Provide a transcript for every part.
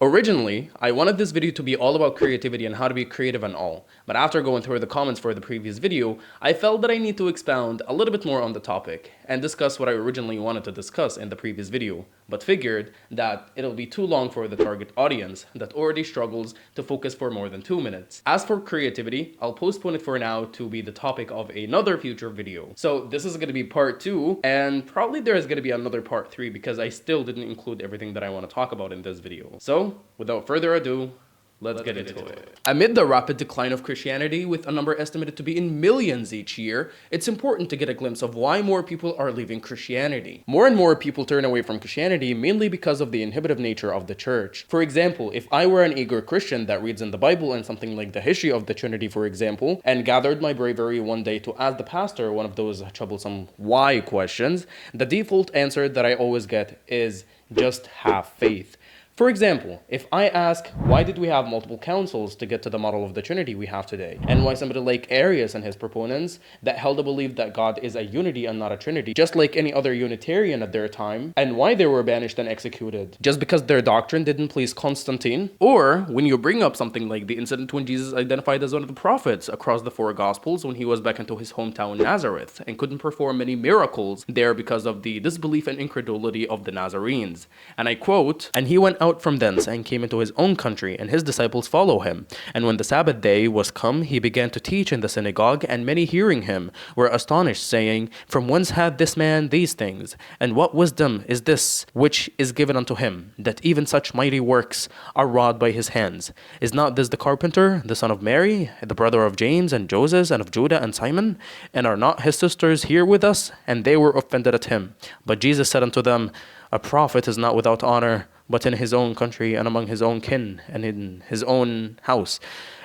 Originally, I wanted this video to be all about creativity and how to be creative and all, but after going through the comments for the previous video, I felt that I need to expound a little bit more on the topic and discuss what I originally wanted to discuss in the previous video, but figured that it'll be too long for the target audience that already struggles to focus for more than 2 minutes. As for creativity, I'll postpone it for now to be the topic of another future video. So this is going to be part 2, and probably there is going to be another part 3 because I still didn't include everything that I want to talk about in this video. So, without further ado, let's get into it. Amid the rapid decline of Christianity, with a number estimated to be in millions each year, it's important to get a glimpse of why more people are leaving Christianity. More and more people turn away from Christianity mainly because of the inhibitive nature of the church. For example, if I were an eager Christian that reads in the Bible and something like the history of the Trinity, for example, and gathered my bravery one day to ask the pastor one of those troublesome why questions, the default answer that I always get is just have faith. For example, if I ask, why did we have multiple councils to get to the model of the Trinity we have today? And why somebody like Arius and his proponents that held the belief that God is a unity and not a trinity, just like any other Unitarian at their time, and why they were banished and executed, just because their doctrine didn't please Constantine? Or when you bring up something like the incident when Jesus identified as one of the prophets across the 4 Gospels when he was back into his hometown Nazareth and couldn't perform many miracles there because of the disbelief and incredulity of the Nazarenes. And I quote, "And he went out from thence and came into his own country, and his disciples follow him. And when the Sabbath day was come, he began to teach in the synagogue, and many hearing him were astonished, saying, From whence had this man these things? And what wisdom is this which is given unto him, that even such mighty works are wrought by his hands? Is not this the carpenter, the son of Mary, the brother of James and Joseph and of Judah and Simon? And are not his sisters here with us? And they were offended at him. But Jesus said unto them, A prophet is not without honor, but in his own country and among his own kin and in his own house.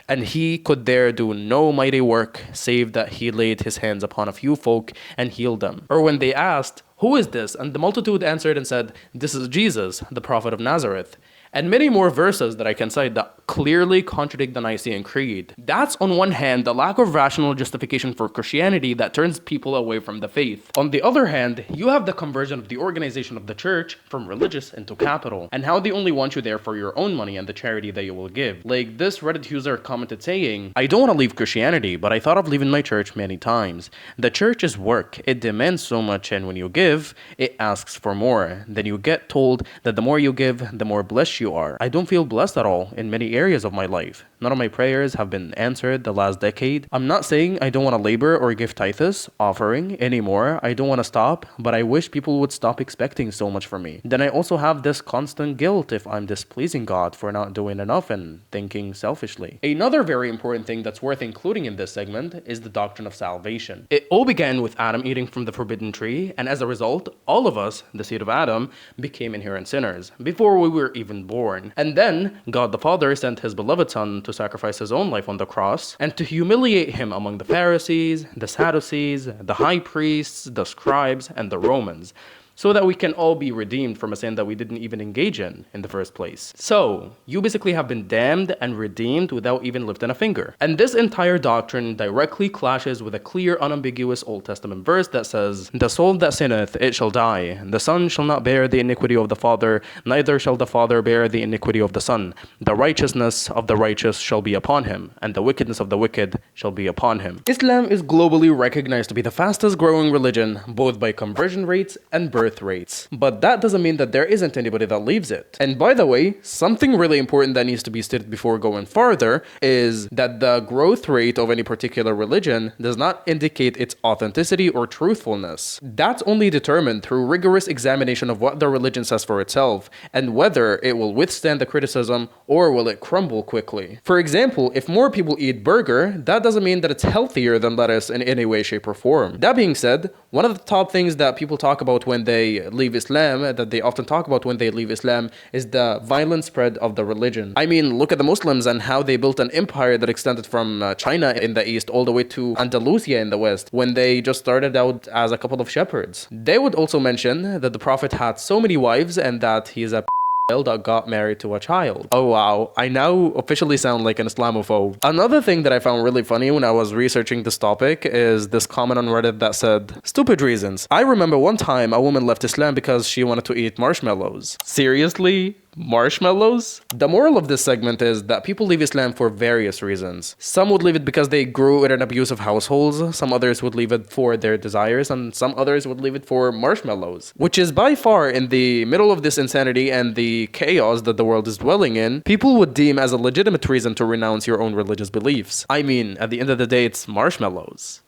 And he could there do no mighty work, save that he laid his hands upon a few folk and healed them. Or when they asked, Who is this? And the multitude answered and said, This is Jesus, the prophet of Nazareth. And many more verses that I can cite that clearly contradict the Nicene Creed. That's on one hand the lack of rational justification for Christianity that turns people away from the faith. On the other hand, you have the conversion of the organization of the church from religious into capital, and how they only want you there for your own money and the charity that you will give. Like this Reddit user commented saying, I don't want to leave Christianity, but I thought of leaving my church many times. The church is work. It demands so much, and when you give, it asks for more. Then you get told that the more you give, the more blessed you are. I don't feel blessed at all in many areas of my life. None of my prayers have been answered the last decade. I'm not saying I don't want to labor or give tithes, offering anymore. I don't want to stop, but I wish people would stop expecting so much from me. Then I also have this constant guilt if I'm displeasing God for not doing enough and thinking selfishly. Another very important thing that's worth including in this segment is the doctrine of salvation. It all began with Adam eating from the forbidden tree, and as a result, all of us, the seed of Adam, became inherent sinners before we were even born. And then God the Father sent his beloved Son to sacrifice his own life on the cross and to humiliate him among the Pharisees, the Sadducees, the high priests, the scribes, and the Romans, so that we can all be redeemed from a sin that we didn't even engage in the first place. So, you basically have been damned and redeemed without even lifting a finger. And this entire doctrine directly clashes with a clear, unambiguous Old Testament verse that says, The soul that sinneth, it shall die. The Son shall not bear the iniquity of the Father, neither shall the Father bear the iniquity of the Son. The righteousness of the righteous shall be upon him, and the wickedness of the wicked shall be upon him. Islam is globally recognized to be the fastest growing religion, both by conversion rates and birth rates. But that doesn't mean that there isn't anybody that leaves it. And by the way, something really important that needs to be stated before going farther is that the growth rate of any particular religion does not indicate its authenticity or truthfulness. That's only determined through rigorous examination of what the religion says for itself and whether it will withstand the criticism or will it crumble quickly. For example, if more people eat burger, that doesn't mean that it's healthier than lettuce in any way, shape, or form. That being said, one of the top things that people talk about when they leave Islam, that they often talk about when they leave Islam, is the violent spread of the religion. I mean, look at the Muslims and how they built an empire that extended from China in the east all the way to Andalusia in the west, when they just started out as a couple of shepherds. They would also mention that the Prophet had so many wives and that he is a that got married to a child. Oh wow, I now officially sound like an Islamophobe. Another thing that I found really funny when I was researching this topic is this comment on Reddit that said, stupid reasons. I remember one time a woman left Islam because she wanted to eat marshmallows. Seriously? Marshmallows? The moral of this segment is that people leave Islam for various reasons. Some would leave it because they grew in an abusive households, some others would leave it for their desires, and some others would leave it for marshmallows. Which is by far, in the middle of this insanity and the chaos that the world is dwelling in, people would deem as a legitimate reason to renounce your own religious beliefs. I mean, at the end of the day, it's marshmallows.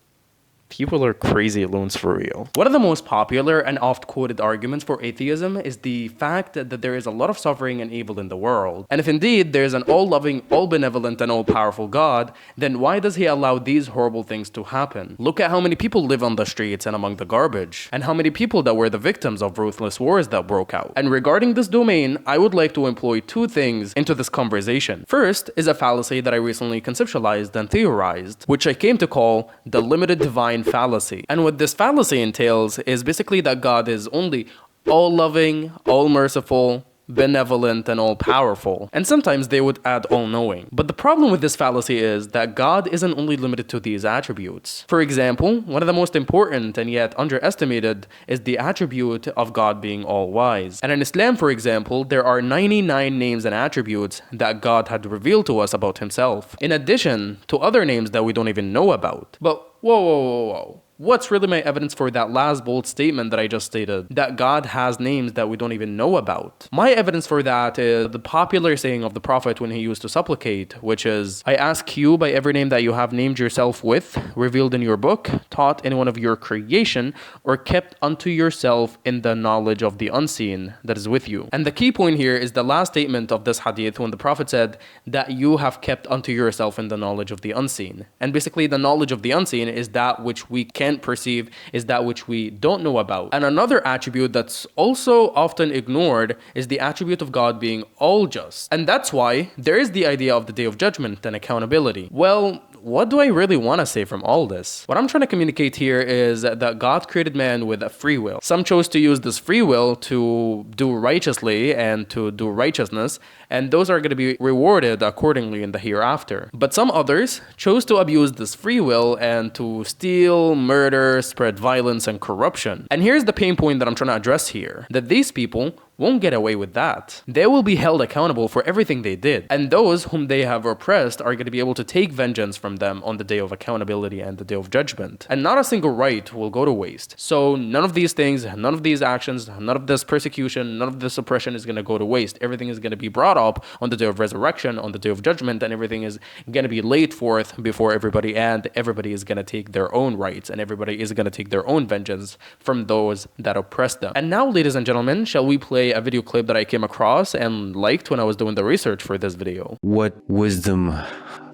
People are crazy loons for real. One of the most popular and oft-quoted arguments for atheism is the fact that there is a lot of suffering and evil in the world. And if indeed there is an all-loving, all-benevolent, and all-powerful God, then why does he allow these horrible things to happen? Look at how many people live on the streets and among the garbage, and how many people that were the victims of ruthless wars that broke out. And regarding this domain, I would like to employ two things into this conversation. First is a fallacy that I recently conceptualized and theorized, which I came to call the limited divine fallacy. And what this fallacy entails is basically that God is only all-loving, all-merciful, benevolent, and all-powerful. And sometimes they would add all-knowing. But the problem with this fallacy is that God isn't only limited to these attributes. For example, one of the most important and yet underestimated is the attribute of God being all-wise. And in Islam, for example, there are 99 names and attributes that God had revealed to us about himself, in addition to other names that we don't even know about. But whoa. What's really my evidence for that last bold statement that I just stated? That God has names that we don't even know about. My evidence for that is the popular saying of the Prophet when he used to supplicate, which is, I ask you by every name that you have named yourself with, revealed in your book, taught in one of your creation, or kept unto yourself in the knowledge of the unseen that is with you. And the key point here is the last statement of this hadith when the Prophet said that you have kept unto yourself in the knowledge of the unseen. And basically the knowledge of the unseen is that which we can't perceive, is that which we don't know about. And another attribute that's also often ignored is the attribute of God being all just. And that's why there is the idea of the day of judgment and accountability. Well, what do I really want to say from all this? What I'm trying to communicate here is that God created man with a free will. Some chose to use this free will to do righteously and to do righteousness, and those are going to be rewarded accordingly in the hereafter. But some others chose to abuse this free will and to steal, murder, spread violence and corruption. And here's the pain point that I'm trying to address here, that these people won't get away with that. They will be held accountable for everything they did. And those whom they have oppressed are going to be able to take vengeance from them on the day of accountability and the day of judgment. And not a single right will go to waste. So none of these things, none of these actions, none of this persecution, none of this oppression is going to go to waste. Everything is going to be brought up on the day of resurrection, on the day of judgment, and everything is going to be laid forth before everybody, and everybody is going to take their own rights, and everybody is going to take their own vengeance from those that oppress them. And now, ladies and gentlemen, shall we play a video clip that I came across and liked when I was doing the research for this video. What wisdom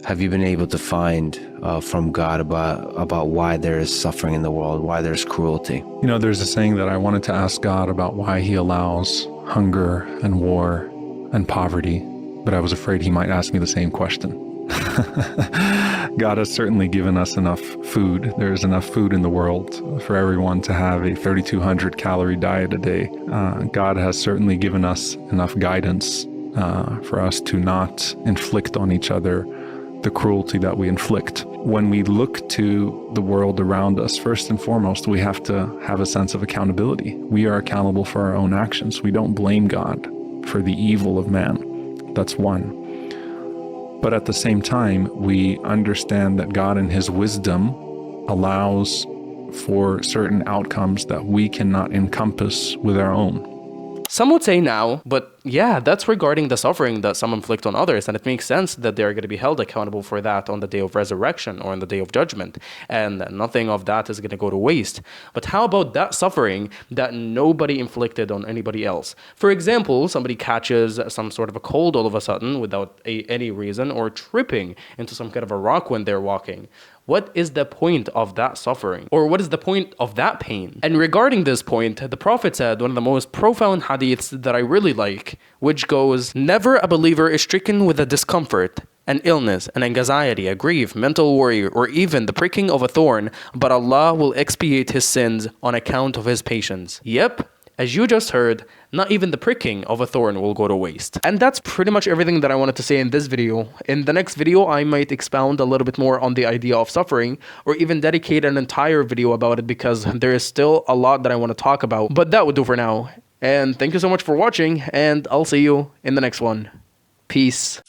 have you been able to find from God about why there is suffering in the world, why there's cruelty? You know, there's a saying that I wanted to ask God about why he allows hunger and war and poverty, but I was afraid he might ask me the same question. God has certainly given us enough food. There's enough food in the world for everyone to have a 3,200 calorie diet a day. God has certainly given us enough guidance for us to not inflict on each other the cruelty that we inflict. When we look to the world around us, first and foremost, we have to have a sense of accountability. We are accountable for our own actions. We don't blame God for the evil of man. That's one. But at the same time, we understand that God in his wisdom allows for certain outcomes that we cannot encompass with our own. Some would say now, but yeah, that's regarding the suffering that some inflict on others, and it makes sense that they're going to be held accountable for that on the day of resurrection or on the day of judgment, and nothing of that is going to go to waste. But how about that suffering that nobody inflicted on anybody else? For example, somebody catches some sort of a cold all of a sudden without any reason, or tripping into some kind of a rock when they're walking. What is the point of that suffering? Or what is the point of that pain? And regarding this point, the Prophet said one of the most profound hadiths that I really like, which goes, never a believer is stricken with a discomfort, an illness, an anxiety, a grief, mental worry, or even the pricking of a thorn, but Allah will expiate his sins on account of his patience. Yep. As you just heard, not even the pricking of a thorn will go to waste. And that's pretty much everything that I wanted to say in this video. In the next video, I might expound a little bit more on the idea of suffering, or even dedicate an entire video about it, because there is still a lot that I want to talk about. But that would do for now. And thank you so much for watching, and I'll see you in the next one. Peace.